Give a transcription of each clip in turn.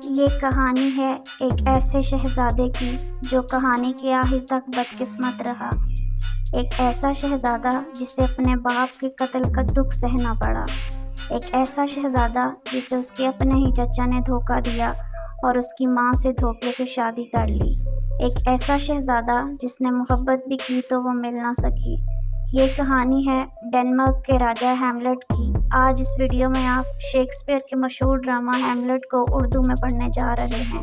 یہ کہانی ہے ایک ایسے شہزادے کی جو کہانی کے آخر تک بدقسمت رہا۔ ایک ایسا شہزادہ جسے اپنے باپ کے قتل کا دکھ سہنا پڑا۔ ایک ایسا شہزادہ جسے اس کے اپنے ہی چچا نے دھوکہ دیا اور اس کی ماں سے دھوکے سے شادی کر لی۔ ایک ایسا شہزادہ جس نے محبت بھی کی تو وہ مل نہ سکی۔ یہ کہانی ہے ڈنمارک کے راجہ ہیملٹ کی۔ آج اس ویڈیو میں آپ شیکسپیئر کے مشہور ڈرامہ ہیملٹ کو اردو میں پڑھنے جا رہے ہیں۔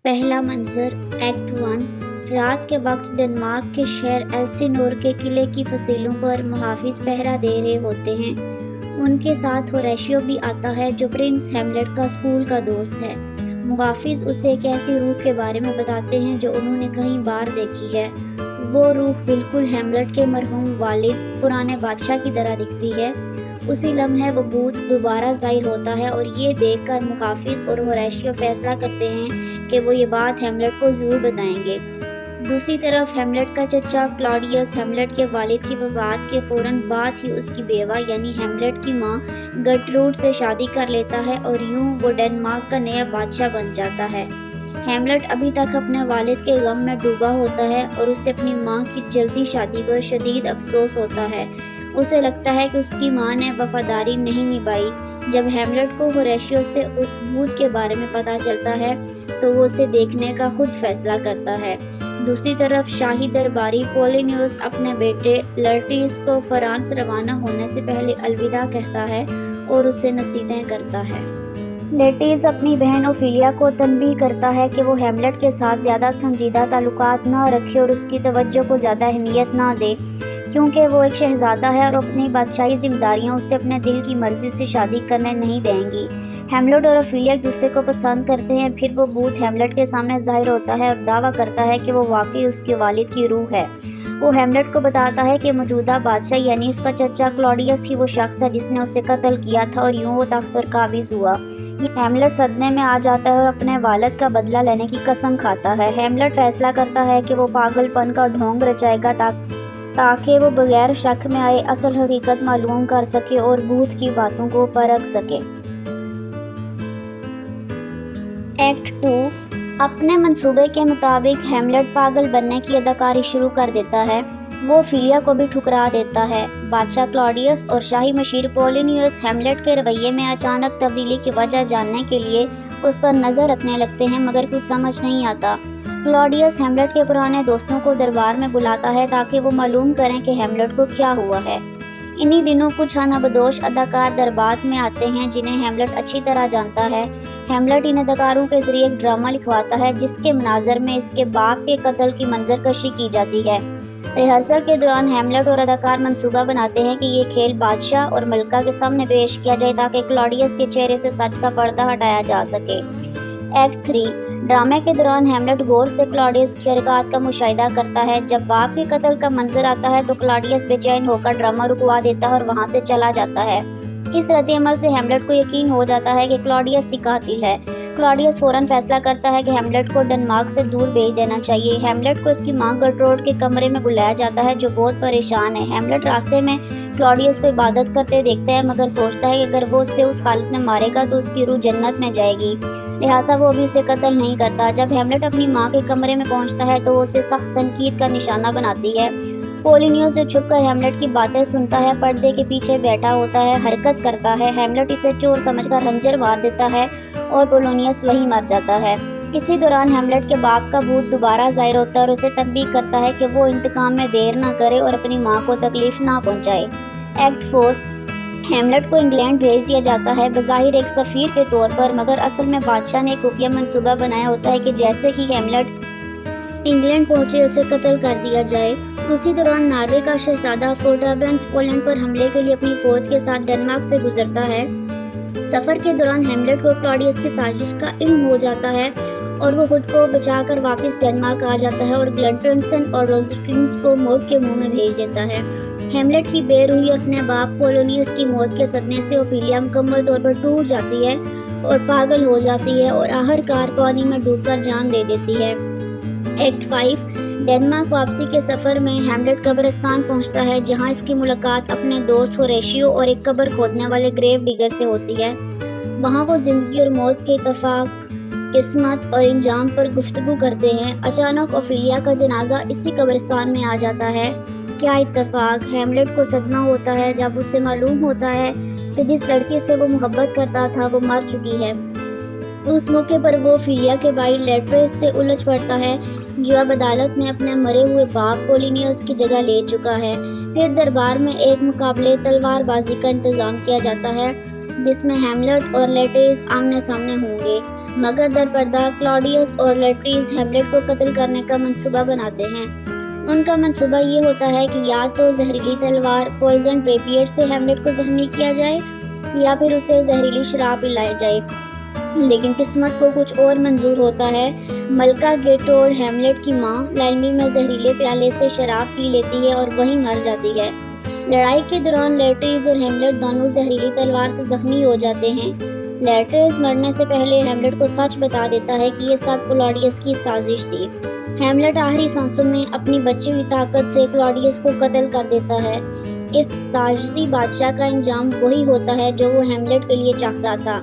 پہلا منظر ایکٹ 1۔ رات کے وقت ڈنمارک کے شہر ایلسینور کے قلعے کی فصیلوں پر محافظ پہرا دے رہے ہوتے ہیں۔ ان کے ساتھ ہوریشیو بھی آتا ہے جو پرنس ہیملٹ کا اسکول کا دوست ہے۔ محافظ اسے ایک ایسی روح کے بارے میں بتاتے ہیں جو انہوں نے کہیں بار دیکھی ہے۔ وہ روح بالکل ہیملٹ کے مرحوم والد پرانے بادشاہ کی طرح دکھتی ہے۔ اسی لمحے وہ بھوت دوبارہ ظاہر ہوتا ہے اور یہ دیکھ کر محافظ اور ہوریشیو فیصلہ کرتے ہیں کہ وہ یہ بات ہیملٹ کو ضرور بتائیں گے۔ دوسری طرف ہیملٹ کا چچا کلاڈیس ہیملٹ کے والد کی وفات کے فوراً بعد ہی اس کی بیوہ یعنی ہیملٹ کی ماں گرٹروڈ سے شادی کر لیتا ہے اور یوں وہ ڈنمارک کا نیا بادشاہ بن جاتا ہے۔ ہیملٹ ابھی تک اپنے والد کے غم میں ڈوبا ہوتا ہے اور اسے اپنی ماں کی جلدی شادی پر شدید افسوس ہوتا ہے۔ اسے لگتا ہے کہ اس کی ماں نے وفاداری نہیں نبھائی۔ جب ہیملٹ کو ہوریشیو سے اس بھوت کے بارے میں پتہ چلتا ہے تو وہ اسے دیکھنے کا خود فیصلہ کرتا ہے۔ دوسری طرف شاہی درباری پولینیوس اپنے بیٹے لرٹیس کو فرانس روانہ ہونے سے پہلے الوداع کہتا ہے اور اسے نصیحتیں کرتا ہے۔ لرٹیس اپنی بہن اوفیلیا کو تنبیہ کرتا ہے کہ وہ ہیملٹ کے ساتھ زیادہ سنجیدہ تعلقات نہ رکھے اور اس کی توجہ کو زیادہ اہمیت نہ دے، کیونکہ وہ ایک شہزادہ ہے اور اپنی بادشاہی ذمہ داریاں اسے اپنے دل کی مرضی سے شادی کرنے نہیں دیں گی۔ ہیملٹ اور اوفیلیا ایک دوسرے کو پسند کرتے ہیں۔ پھر وہ بھوت ہیملٹ کے سامنے ظاہر ہوتا ہے اور دعویٰ کرتا ہے کہ وہ واقعی اس کے والد کی روح ہے۔ وہ ہیملٹ کو بتاتا ہے کہ موجودہ بادشاہ یعنی اس کا چچا کلاڈیس ہی وہ شخص ہے جس نے اسے قتل کیا تھا اور یوں وہ تخت پر قابض ہوا۔ ہیملٹ صدمے میں آ جاتا ہے اور اپنے والد کا بدلہ لینے کی قسم کھاتا ہے۔ ہیملٹ فیصلہ کرتا ہے کہ وہ پاگل پن کا ڈھونگ رچائے گا تاکہ وہ بغیر شک میں آئے اصل حقیقت معلوم کر سکے اور بھوت کی باتوں کو پرکھ سکے۔ ایکٹ 2۔ اپنے منصوبے کے مطابق ہیملٹ پاگل بننے کی اداکاری شروع کر دیتا ہے۔ وہ اوفیلیا کو بھی ٹھکرا دیتا ہے۔ بادشاہ کلاڈیس اور شاہی مشیر پولینیوس ہیملٹ کے رویے میں اچانک تبدیلی کی وجہ جاننے کے لیے اس پر نظر رکھنے لگتے ہیں مگر کچھ سمجھ نہیں آتا۔ کلاڈیس ہیملٹ کے پرانے دوستوں کو دربار میں بلاتا ہے تاکہ وہ معلوم کریں کہ ہیملٹ کو کیا ہوا ہے۔ انہی دنوں کچھ نابدوش اداکار دربار میں آتے ہیں جنہیں ہیملٹ اچھی طرح جانتا ہے۔ ہیملٹ ان اداکاروں کے ذریعے ایک ڈرامہ لکھواتا ہے جس کے مناظر میں اس کے باپ کے قتل کی منظر کشی کی جاتی ہے۔ ریہرسل کے دوران ہیملٹ اور اداکار منصوبہ بناتے ہیں کہ یہ کھیل بادشاہ اور ملکہ کے سامنے پیش کیا جائے تاکہ کلاڈیس کے چہرے سے سچ کا پردہ ہٹایا جا سکے۔ ایکٹ 3۔ ڈرامے کے دوران ہیملٹ غور سے کلاڈیس کی حرکات کا مشاہدہ کرتا ہے۔ جب باپ کے قتل کا منظر آتا ہے تو کلاڈیس بے چین ہو کر ڈرامہ رکوا دیتا ہے اور وہاں سے چلا جاتا ہے۔ اس رد عمل سے ہیملٹ کو یقین ہو جاتا ہے کہ کلاڈیس ہی قاتل ہے۔ کلاڈیس فوراً فیصلہ کرتا ہے کہ ہیملٹ کو ڈنمارک سے دور بھیج دینا چاہیے۔ ہیملٹ کو اس کی ماں گرٹروڈ کے کمرے میں بلایا جاتا ہے جو بہت پریشان ہے۔ ہیملٹ راستے میں کلاڈیس کو عبادت کرتے دیکھتا ہے مگر سوچتا ہے کہ اگر وہ اسے اس حالت میں مارے گا تو اس کی روح جنت میں جائے گی، لہٰذا وہ ابھی اسے قتل نہیں کرتا۔ جب ہیملٹ اپنی ماں کے کمرے میں پہنچتا ہے تو وہ اسے سخت تنقید کا نشانہ بناتی ہے۔ پولینیوس جو چھپ کر ہیملٹ کی باتیں سنتا ہے پردے کے پیچھے بیٹھا ہوتا ہے، حرکت کرتا ہے۔ ہیملٹ اسے چور سمجھ کر خنجر مار دیتا ہے اور پولینیوس وہیں مر جاتا ہے۔ اسی دوران ہیملٹ کے باپ کا بھوت دوبارہ ظاہر ہوتا ہے اور اسے تنبیہ کرتا ہے کہ وہ انتقام میں دیر نہ کرے اور اپنی ماں کو تکلیف نہ پہنچائے۔ ایکٹ 4۔ ہیملٹ کو انگلینڈ بھیج دیا جاتا ہے بظاہر ایک سفیر کے طور پر مگر اصل میں بادشاہ نے ایک خفیہ منصوبہ بنایا ہوتا ہے کہ جیسے ہی ہیملٹ انگلینڈ پہنچے اسے قتل کر دیا جائے۔ اسی دوران ناروے کا شہزادہ فورٹابرنس پولینڈ پر حملے کے لیے اپنی فوج کے ساتھ ڈنمارک سے گزرتا ہے۔ سفر کے دوران ہیملٹ کو کلاڈیس کی سازش کا علم ہو جاتا ہے اور وہ خود کو بچا کر واپس ڈنمارک آ جاتا ہے اور گلنٹرنسن اور روزرکرنس کو موت کے منہ میں بھیج دیتا ہے۔ ہیملٹ کی بے روحی اور اپنے باپ پولینیوس کی موت کے صدمے سے اوفیلیا مکمل طور پر ٹوٹ جاتی ہے اور پاگل ہو جاتی ہے اور آخر کار پانی میں ڈوب کر جان دے دیتی ہے۔ ایکٹ 5۔ ڈنمارک واپسی کے سفر میں ہیملیٹ قبرستان پہنچتا ہے جہاں اس کی ملاقات اپنے دوست ہوریشیو اور ایک قبر کھودنے والے گریو ڈیگر سے ہوتی ہے۔ وہاں وہ زندگی اور موت کے اتفاق، قسمت اور انجام پر گفتگو کرتے ہیں۔ اچانک اوفیلیا کا جنازہ اسی قبرستان میں آ جاتا ہے۔ کیا اتفاق! ہیملیٹ کو صدمہ ہوتا ہے جب اسے معلوم ہوتا ہے کہ جس لڑکی سے وہ محبت کرتا تھا وہ مر چکی ہے۔ اس موقع پر وہ اوفیلیا کے بھائی لیٹریس سے الجھ پڑتا ہے جو اب عدالت میں اپنے مرے ہوئے باپ پولینیوس کی جگہ لے چکا ہے۔ پھر دربار میں ایک مقابلے تلوار بازی کا انتظام کیا جاتا ہے جس میں ہیملیٹ اور لیٹریس آمنے سامنے ہوں گے، مگر درپردہ کلاڈیس اور لیٹریس ہیملیٹ کو قتل کرنے کا منصوبہ بناتے ہیں۔ ان کا منصوبہ یہ ہوتا ہے کہ یا تو زہریلی تلوار پوائزن ریپیئر سے ہیملیٹ کو زخمی کیا جائے یا پھر اسے زہریلی شراب پلائی جائے، لیکن قسمت کو کچھ اور منظور ہوتا ہے۔ ملکہ گیٹروڈ ہیملیٹ کی ماں لائمی میں زہریلے پیالے سے شراب پی لیتی ہے اور وہیں مر جاتی ہے۔ لڑائی کے دوران لیٹریس اور ہیملیٹ دونوں زہریلی تلوار سے زخمی ہو جاتے ہیں۔ لیٹریس مرنے سے پہلے ہیملیٹ کو سچ بتا دیتا ہے کہ یہ سب کلاڈیس کی سازش تھی۔ ہیملیٹ آخری سانسوں میں اپنی بچی ہوئی طاقت سے کلاڈیس کو قتل کر دیتا ہے۔ اس سازشی بادشاہ کا انجام وہی ہوتا ہے جو وہ ہیملیٹ کے لیے چاہتا تھا۔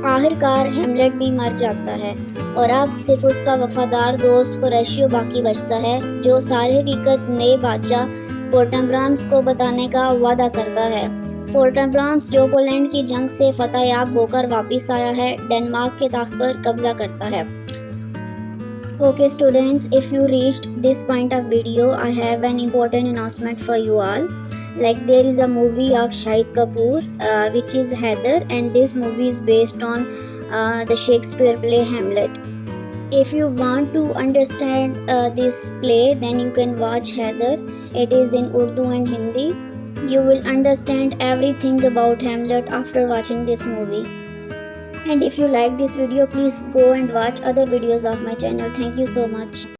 آخرکار ہیملیٹ بھی مر جاتا ہے اور اب صرف اس کا وفادار دوست ہوریشیو باقی بچتا ہے جو ساری حقیقت نئے بادشاہ فورٹمبرانس کو بتانے کا وعدہ کرتا ہے۔ فورٹمبرانس جو پولینڈ کی جنگ سے فتح یاب ہو کر واپس آیا ہے، ڈنمارک کے تخت پر قبضہ کرتا ہے۔ Okay students, if you reached this point of video, I have an important announcement for you all. Like there is a movie of Shahid Kapoor which is Heather, and this movie is based on the Shakespeare play Hamlet. If you want to understand this play, then you can watch Heather. It is in Urdu and Hindi. You will understand everything about Hamlet after watching this movie. And if you like this video, please go and watch other videos of my channel. Thank you so much.